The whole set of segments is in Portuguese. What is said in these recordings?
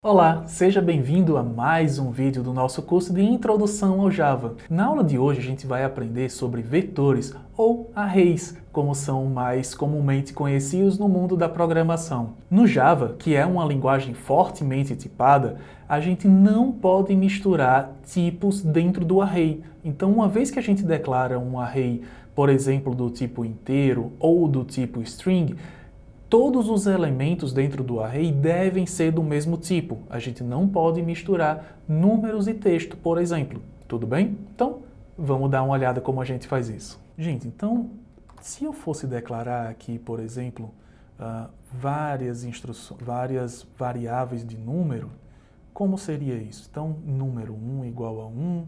Olá, seja bem-vindo a mais um vídeo do nosso curso de Introdução ao Java. Na aula de hoje a gente vai aprender sobre vetores ou arrays, como são mais comumente conhecidos no mundo da programação. No Java, que é uma linguagem fortemente tipada, a gente não pode misturar tipos dentro do array. Então, uma vez que a gente declara um array, por exemplo, do tipo inteiro ou do tipo string, todos os elementos dentro do array devem ser do mesmo tipo. A gente não pode misturar números e texto, por exemplo. Tudo bem? Então, vamos dar uma olhada como a gente faz isso. Gente, então, se eu fosse declarar aqui, por exemplo, várias variáveis de número, como seria isso? Então, número 1 igual a 1,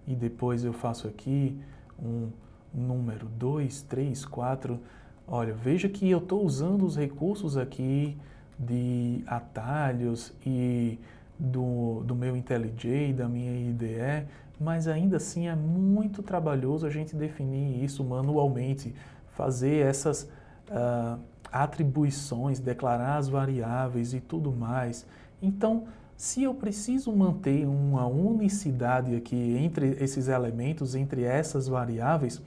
e depois eu faço aqui um número 2, 3, 4... Olha, veja que eu estou usando os recursos aqui de atalhos e do meu IntelliJ, da minha IDE, mas ainda assim é muito trabalhoso a gente definir isso manualmente, fazer essas atribuições, declarar as variáveis e tudo mais. Então, se eu preciso manter uma unicidade aqui entre esses elementos, entre essas variáveis,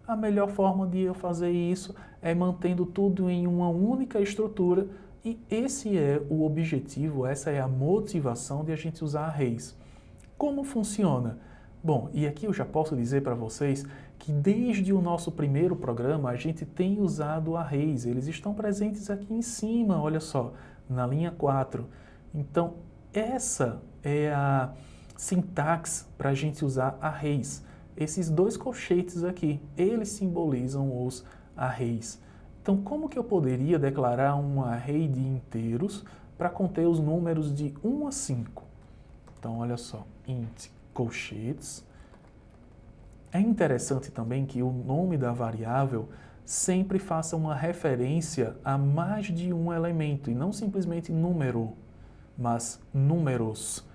a melhor forma de eu fazer isso é mantendo tudo em uma única estrutura, e esse é o objetivo, essa é a motivação de a gente usar arrays. Como funciona? Bom, e aqui eu já posso dizer para vocês que desde o nosso primeiro programa a gente tem usado arrays, eles estão presentes aqui em cima, olha só, na linha 4. Então, essa é a sintaxe para a gente usar arrays. Esses dois colchetes aqui, eles simbolizam os arrays. Então, como que eu poderia declarar um array de inteiros para conter os números de 1 a 5? Então, olha só, int colchetes. É interessante também que o nome da variável sempre faça uma referência a mais de um elemento, e não simplesmente número, mas números,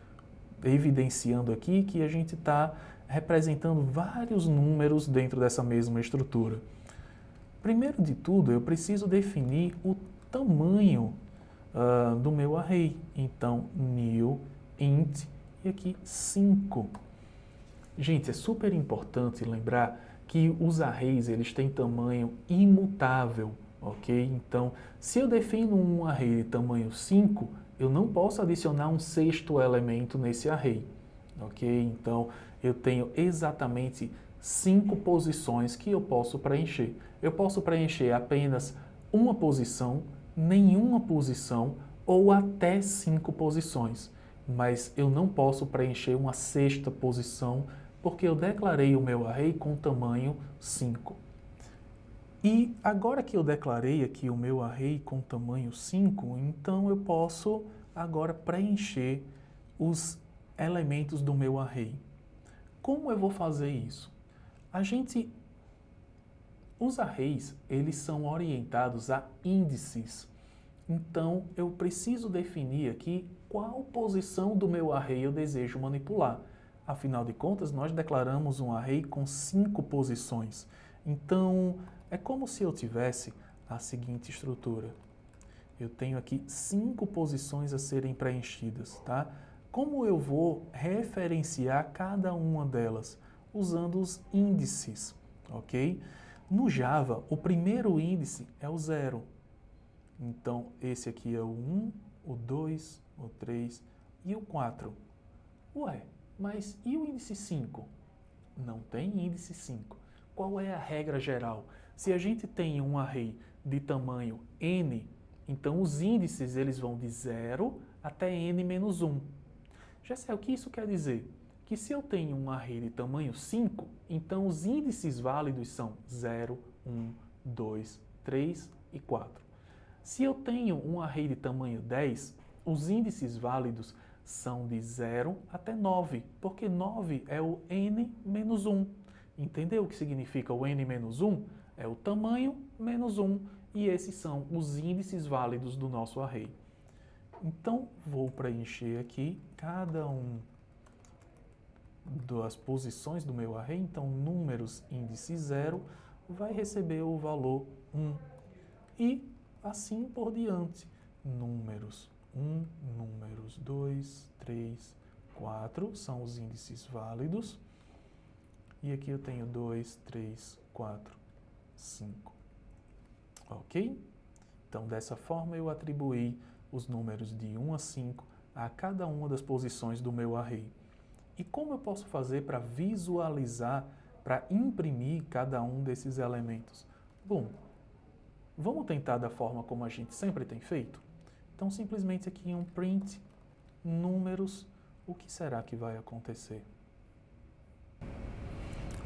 evidenciando aqui que a gente está representando vários números dentro dessa mesma estrutura. Primeiro de tudo, eu preciso definir o tamanho do meu array. Então, new int e aqui 5. Gente, é super importante lembrar que os arrays eles têm tamanho imutável, ok? Então, se eu defino um array de tamanho 5, eu não posso adicionar um sexto elemento nesse array, ok? Então, eu tenho exatamente 5 posições que eu posso preencher. Eu posso preencher apenas uma posição, nenhuma posição ou até 5 posições. Mas eu não posso preencher uma sexta posição porque eu declarei o meu array com tamanho 5. E agora que eu declarei aqui o meu array com tamanho 5, então eu posso agora preencher os elementos do meu array. Como eu vou fazer isso? Os arrays, eles são orientados a índices. Então, eu preciso definir aqui qual posição do meu array eu desejo manipular. Afinal de contas, nós declaramos um array com 5 posições. Então, é como se eu tivesse a seguinte estrutura. Eu tenho aqui 5 posições a serem preenchidas, tá? Como eu vou referenciar cada uma delas? Usando os índices, ok? No Java, o primeiro índice é o 0. Então, esse aqui é o 1, o 2, o 3 e o 4. Ué, mas e o índice 5? Não tem índice 5. Qual é a regra geral? Se a gente tem um array de tamanho n, então os índices eles vão de 0 até n menos 1. Já sei o que isso quer dizer? Que se eu tenho um array de tamanho 5, então os índices válidos são 0, 1, 2, 3 e 4. Se eu tenho um array de tamanho 10, os índices válidos são de 0 até 9, porque 9 é o n menos 1. Entendeu o que significa o n menos 1? É o tamanho menos 1, e esses são os índices válidos do nosso array. Então, vou preencher aqui cada um das posições do meu array. Então, números índice 0 vai receber o valor 1. E assim por diante. Números 1, números 2, 3, 4, são os índices válidos. E aqui eu tenho 2, 3, 4, 5. Ok? Então, dessa forma, eu atribuí os números de 1 a 5 a cada uma das posições do meu array. E como eu posso fazer para visualizar, para imprimir cada um desses elementos? Bom, vamos tentar da forma como a gente sempre tem feito? Então, simplesmente aqui um print, números, o que será que vai acontecer?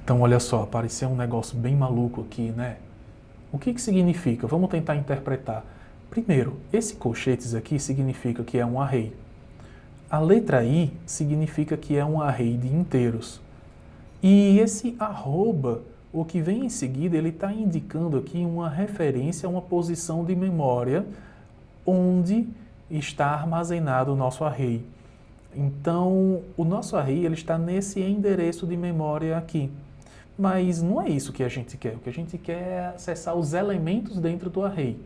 Então, olha só, apareceu um negócio bem maluco aqui, né? O que significa? Vamos tentar interpretar. Primeiro, esse colchetes aqui significa que é um array. A letra I significa que é um array de inteiros. E esse arroba, o que vem em seguida, ele está indicando aqui uma referência a uma posição de memória onde está armazenado o nosso array. Então, o nosso array ele está nesse endereço de memória aqui. Mas não é isso que a gente quer. O que a gente quer é acessar os elementos dentro do array.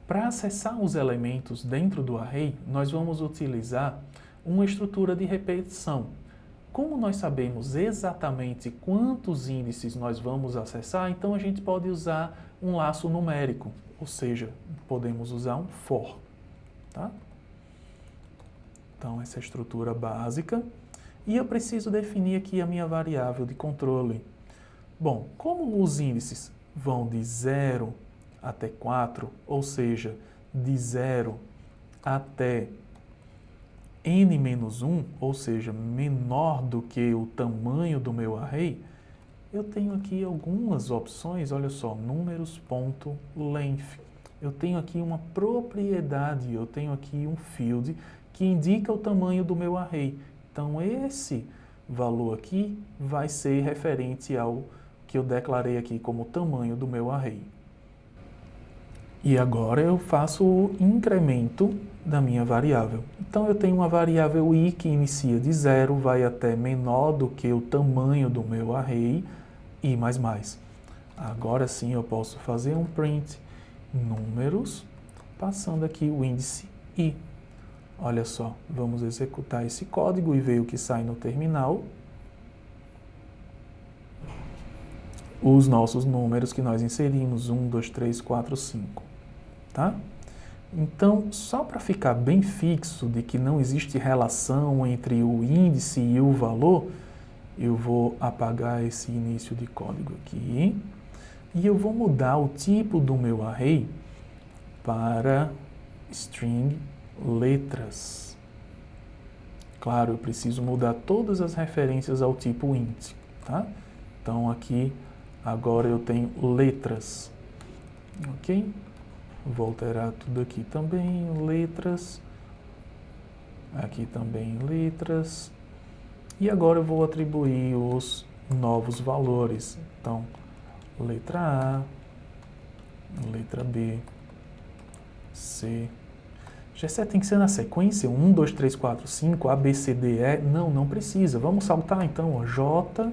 Para acessar os elementos dentro do array, nós vamos utilizar uma estrutura de repetição. Como nós sabemos exatamente quantos índices nós vamos acessar, então a gente pode usar um laço numérico, ou seja, podemos usar um for. Tá? Então, essa é a estrutura básica. E eu preciso definir aqui a minha variável de controle. Bom, como os índices vão de 0 até 4, ou seja, de 0 até n-1, ou seja, menor do que o tamanho do meu array, eu tenho aqui algumas opções, olha só, números.length. Eu tenho aqui uma propriedade, eu tenho aqui um field que indica o tamanho do meu array. Então, esse valor aqui vai ser referente ao que eu declarei aqui como tamanho do meu array. E agora eu faço o incremento da minha variável. Então, eu tenho uma variável i que inicia de 0, vai até menor do que o tamanho do meu array, i++. Agora sim eu posso fazer um print números, passando aqui o índice i. Olha só, vamos executar esse código e ver o que sai no terminal. Os nossos números que nós inserimos, 1, 2, 3, 4, 5. Tá? Então, só para ficar bem fixo de que não existe relação entre o índice e o valor, eu vou apagar esse início de código aqui e eu vou mudar o tipo do meu array para string letras. Claro, eu preciso mudar todas as referências ao tipo int, tá? Então aqui agora eu tenho letras, ok? Vou alterar tudo aqui também, letras, aqui também letras, e agora eu vou atribuir os novos valores. Então, letra A, letra B, C. G7 tem que ser na sequência, 1, 2, 3, 4, 5, A, B, C, D, E. Não precisa. Vamos saltar então, ó, J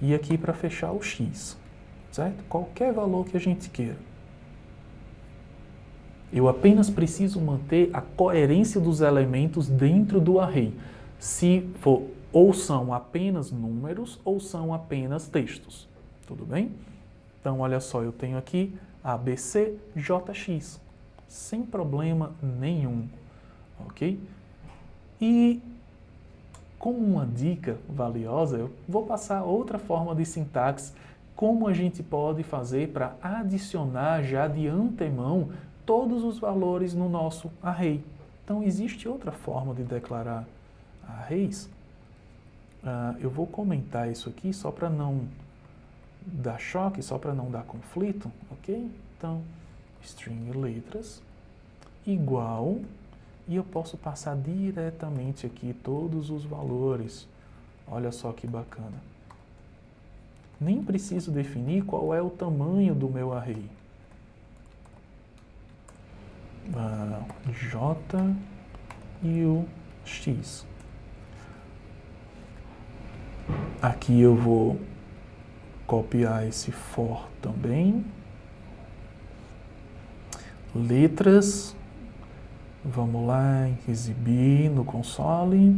e aqui para fechar o X, certo? Qualquer valor que a gente queira. Eu apenas preciso manter a coerência dos elementos dentro do array. Se for ou são apenas números ou são apenas textos. Tudo bem? Então, olha só, eu tenho aqui ABC, JX. Sem problema nenhum, ok? E como uma dica valiosa, eu vou passar outra forma de sintaxe, como a gente pode fazer para adicionar já de antemão todos os valores no nosso array. Então, existe outra forma de declarar arrays. Eu vou comentar isso aqui só para não dar choque, só para não dar conflito, ok? Então, string letras igual, e eu posso passar diretamente aqui todos os valores. Olha só que bacana. Nem preciso definir qual é o tamanho do meu array. J e o X. Aqui eu vou copiar esse for também. Letras, Vamos lá, exibir no console.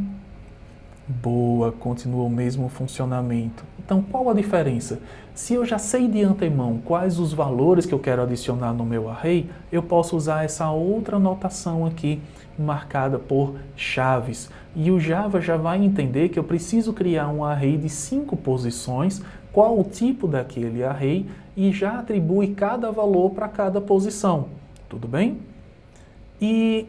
Boa, continua o mesmo funcionamento. Então, qual a diferença? Se eu já sei de antemão quais os valores que eu quero adicionar no meu array, eu posso usar essa outra notação aqui, marcada por chaves. E o Java já vai entender que eu preciso criar um array de 5 posições, qual o tipo daquele array, e já atribui cada valor para cada posição. Tudo bem? E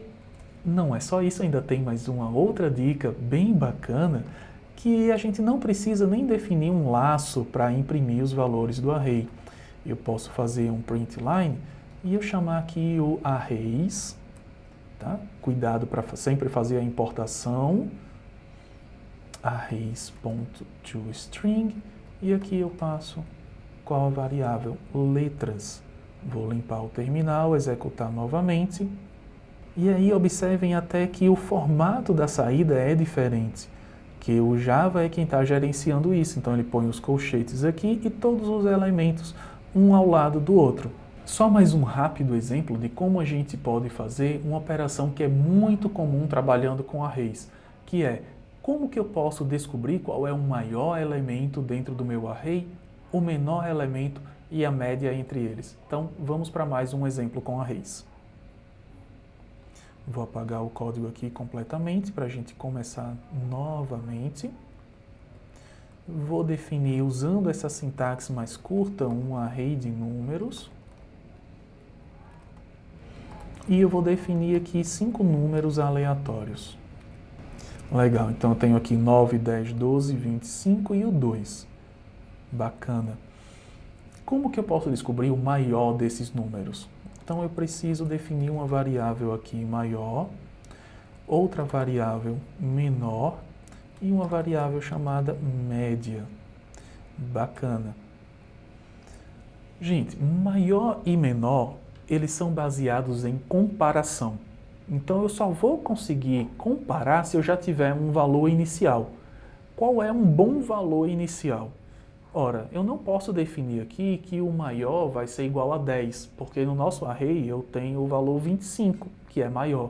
não é só isso, ainda tem mais uma outra dica bem bacana, que a gente não precisa nem definir um laço para imprimir os valores do array. Eu posso fazer um println e eu chamar aqui o arrays, tá? Cuidado para sempre fazer a importação, arrays.toString, e aqui eu passo qual a variável? Letras. Vou limpar o terminal, executar novamente. E aí observem até que o formato da saída é diferente, que o Java é quem está gerenciando isso. Então ele põe os colchetes aqui e todos os elementos um ao lado do outro. Só mais um rápido exemplo de como a gente pode fazer uma operação que é muito comum trabalhando com arrays, que é como que eu posso descobrir qual é o maior elemento dentro do meu array, o menor elemento e a média entre eles. Então vamos para mais um exemplo com arrays. Vou apagar o código aqui completamente para a gente começar novamente. Vou definir, usando essa sintaxe mais curta, um array de números. E eu vou definir aqui 5 números aleatórios. Legal, então eu tenho aqui 9, 10, 12, 25 e o 2. Bacana. Como que eu posso descobrir o maior desses números? Então eu preciso definir uma variável aqui maior, outra variável menor e uma variável chamada média. Bacana. Gente, maior e menor, eles são baseados em comparação. Então eu só vou conseguir comparar se eu já tiver um valor inicial. Qual é um bom valor inicial? Ora, eu não posso definir aqui que o maior vai ser igual a 10, porque no nosso array eu tenho o valor 25, que é maior.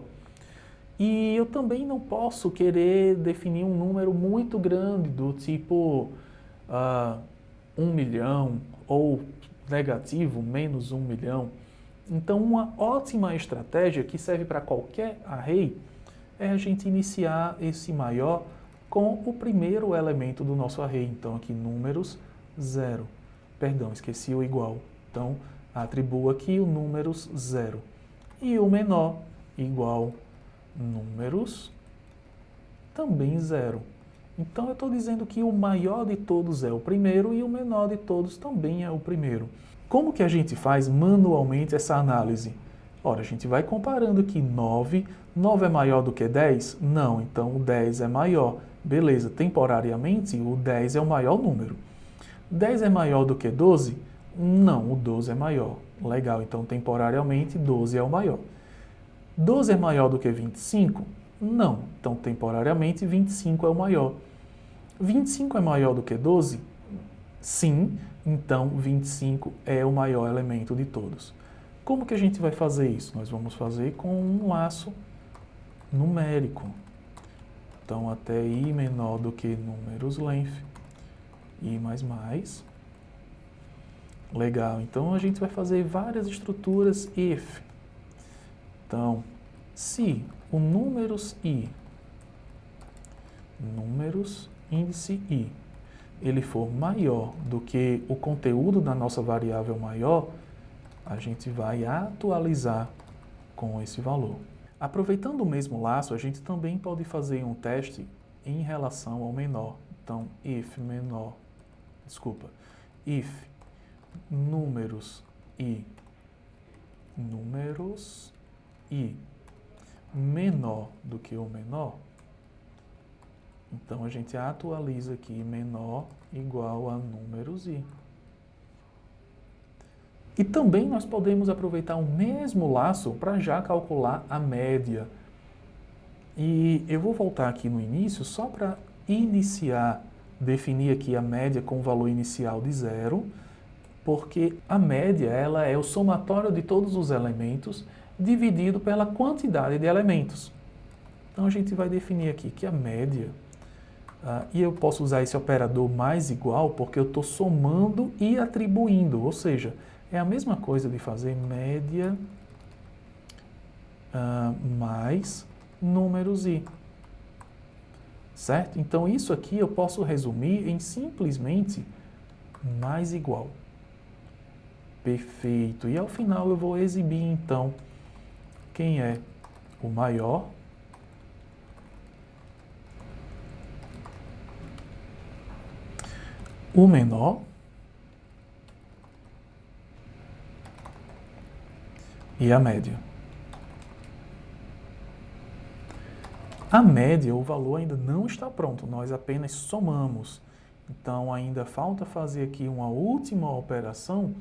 E eu também não posso querer definir um número muito grande, do tipo 1 milhão, ou negativo, menos 1 milhão. Então, uma ótima estratégia que serve para qualquer array é a gente iniciar esse maior com o primeiro elemento do nosso array. Então, aqui números 0. Perdão, esqueci o igual. Então, atribuo aqui o números 0. E o menor igual números também 0. Então, eu estou dizendo que o maior de todos é o primeiro e o menor de todos também é o primeiro. Como que a gente faz manualmente essa análise? Ora, a gente vai comparando aqui 9. 9 é maior do que 10? Não, então o 10 é maior. Beleza, temporariamente o 10 é o maior número. 10 é maior do que 12? Não, o 12 é maior. Legal, então temporariamente 12 é o maior. 12 é maior do que 25? Não, então temporariamente 25 é o maior. 25 é maior do que 12? Sim, então 25 é o maior elemento de todos. Como que a gente vai fazer isso? Nós vamos fazer com um laço numérico. Então até i menor do que números length, i mais. Legal, então a gente vai fazer várias estruturas if. Então, se o números índice i, ele for maior do que o conteúdo da nossa variável maior, a gente vai atualizar com esse valor. Aproveitando o mesmo laço, a gente também pode fazer um teste em relação ao menor. Então, if números i menor do que o menor, então a gente atualiza aqui menor igual a números i. E também nós podemos aproveitar o mesmo laço para já calcular a média. E eu vou voltar aqui no início só para iniciar, definir aqui a média com o valor inicial de 0, porque a média ela é o somatório de todos os elementos dividido pela quantidade de elementos. Então, a gente vai definir aqui que a média, e eu posso usar esse operador mais igual porque eu estou somando e atribuindo, ou seja, é a mesma coisa de fazer média mais números i. Certo? Então, isso aqui eu posso resumir em simplesmente mais igual. Perfeito. E ao final eu vou exibir, então, quem é o maior o menor e a média. A média, o valor ainda não está pronto, nós apenas somamos. Então, ainda falta fazer aqui uma última operação,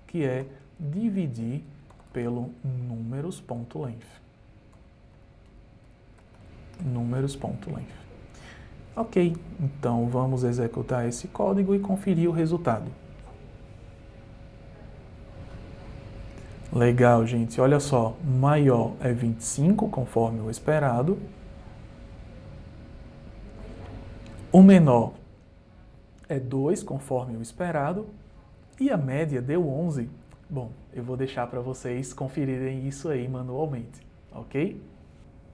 que é dividir pelo números.length. Números.length. Ok, então vamos executar esse código e conferir o resultado. Legal, gente. Olha só, maior é 25, conforme o esperado. O menor é 2, conforme o esperado. E a média deu 11. Bom, eu vou deixar para vocês conferirem isso aí manualmente, ok?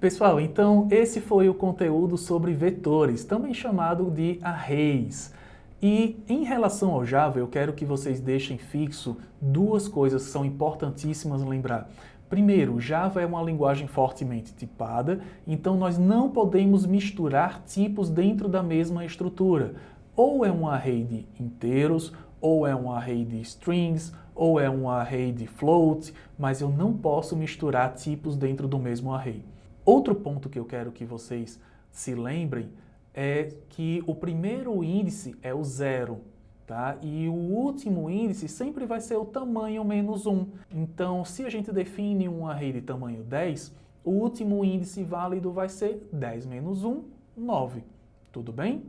Pessoal, então esse foi o conteúdo sobre vetores, também chamado de arrays. E em relação ao Java, eu quero que vocês deixem fixo duas coisas que são importantíssimas lembrar. Primeiro, Java é uma linguagem fortemente tipada, então nós não podemos misturar tipos dentro da mesma estrutura. Ou é um array de inteiros, ou é um array de strings, ou é um array de float, mas eu não posso misturar tipos dentro do mesmo array. Outro ponto que eu quero que vocês se lembrem é que o primeiro índice é o 0, tá? E o último índice sempre vai ser o tamanho menos 1. Então, se a gente define um array de tamanho 10, o último índice válido vai ser 10 menos 1, 9. Tudo bem?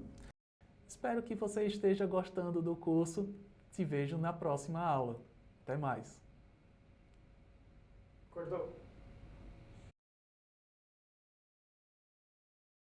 Espero que você esteja gostando do curso. Te vejo na próxima aula. Até mais. Acordou?